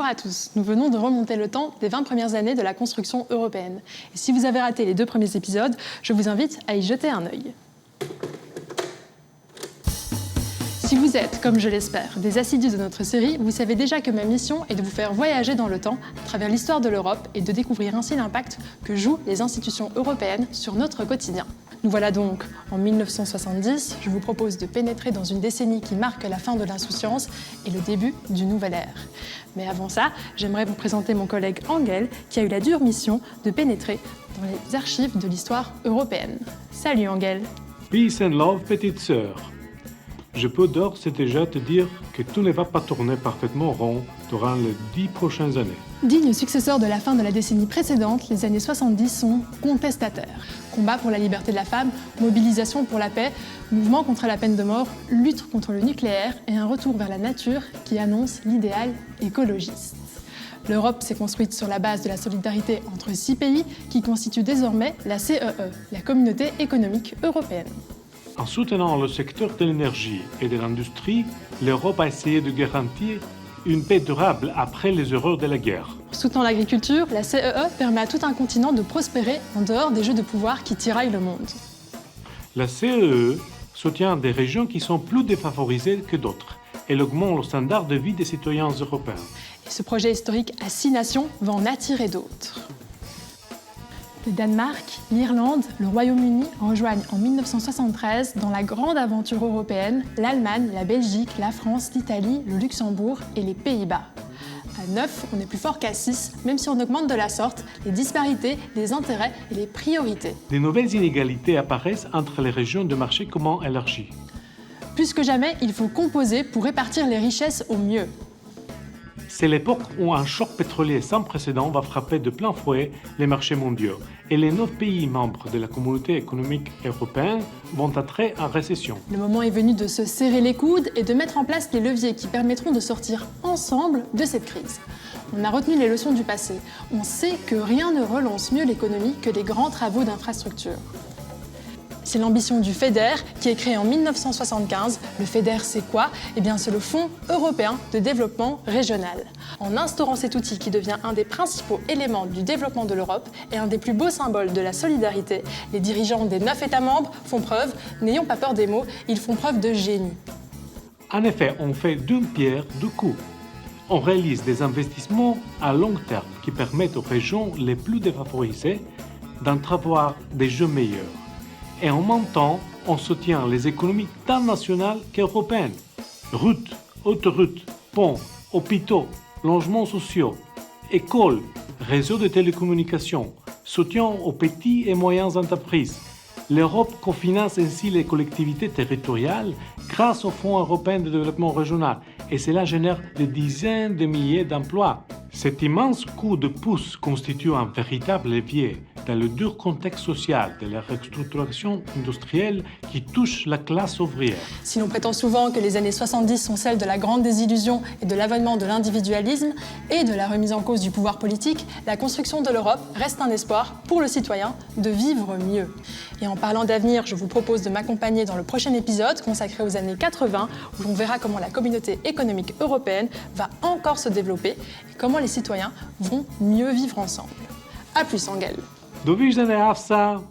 Bonjour à tous, nous venons de remonter le temps des 20 premières années de la construction européenne. Et si vous avez raté les 2 premiers épisodes, je vous invite à y jeter un œil. Si vous êtes, comme je l'espère, des assidus de notre série, vous savez déjà que ma mission est de vous faire voyager dans le temps à travers l'histoire de l'Europe et de découvrir ainsi l'impact que jouent les institutions européennes sur notre quotidien. Nous voilà donc en 1970, je vous propose de pénétrer dans une décennie qui marque la fin de l'insouciance et le début d'une nouvelle ère. Mais avant ça, j'aimerais vous présenter mon collègue Angel qui a eu la dure mission de pénétrer dans les archives de l'histoire européenne. Salut Angel. Peace and love, petite sœur. Je peux d'ores et déjà te dire que tout ne va pas tourner parfaitement rond durant les 10 prochaines années. Digne successeur de la fin de la décennie précédente, les années 70 sont contestataires. Combat pour la liberté de la femme, mobilisation pour la paix, mouvement contre la peine de mort, lutte contre le nucléaire et un retour vers la nature qui annonce l'idéal écologiste. L'Europe s'est construite sur la base de la solidarité entre 6 pays qui constituent désormais la CEE, la Communauté économique européenne. En soutenant le secteur de l'énergie et de l'industrie, l'Europe a essayé de garantir une paix durable après les horreurs de la guerre. Soutenant l'agriculture, la CEE permet à tout un continent de prospérer en dehors des jeux de pouvoir qui tiraillent le monde. La CEE soutient des régions qui sont plus défavorisées que d'autres. Elle augmente le standard de vie des citoyens européens. Et ce projet historique à 6 nations va en attirer d'autres. Le Danemark, l'Irlande, le Royaume-Uni rejoignent en 1973 dans la grande aventure européenne l'Allemagne, la Belgique, la France, l'Italie, le Luxembourg et les Pays-Bas. À 9, on est plus fort qu'à 6, même si on augmente de la sorte les disparités, les intérêts et les priorités. De nouvelles inégalités apparaissent entre les régions de marché commun élargi. Plus que jamais, il faut composer pour répartir les richesses au mieux. C'est l'époque où un choc pétrolier sans précédent va frapper de plein fouet les marchés mondiaux et les 9 pays membres de la Communauté économique européenne vont entrer en récession. Le moment est venu de se serrer les coudes et de mettre en place les leviers qui permettront de sortir ensemble de cette crise. On a retenu les leçons du passé. On sait que rien ne relance mieux l'économie que les grands travaux d'infrastructure. C'est l'ambition du FEDER qui est créé en 1975. Le FEDER, c'est quoi ? Eh bien, c'est le Fonds européen de développement régional. En instaurant cet outil qui devient un des principaux éléments du développement de l'Europe et un des plus beaux symboles de la solidarité, les dirigeants des 9 États membres font preuve, n'ayons pas peur des mots, ils font preuve de génie. En effet, on fait d'une pierre deux coups. On réalise des investissements à long terme qui permettent aux régions les plus défavorisées d'entrevoir des jeux meilleurs. Et en même temps, on soutient les économies tant nationales qu'européennes. Routes, autoroutes, ponts, hôpitaux, logements sociaux, écoles, réseaux de télécommunications, soutien aux petites et moyennes entreprises. L'Europe cofinance ainsi les collectivités territoriales grâce au Fonds européen de développement régional et cela génère des dizaines de milliers d'emplois. Cet immense coup de pouce constitue un véritable levier dans le dur contexte social de la restructuration industrielle qui touche la classe ouvrière. Si l'on prétend souvent que les années 70 sont celles de la grande désillusion et de l'avènement de l'individualisme et de la remise en cause du pouvoir politique, la construction de l'Europe reste un espoir pour le citoyen de vivre mieux. Et en parlant d'avenir, je vous propose de m'accompagner dans le prochain épisode consacré aux années 80 où l'on verra comment la communauté économique européenne va encore se développer et comment les citoyens vont mieux vivre ensemble. A plus, Angel. Do widzenia, Afsa!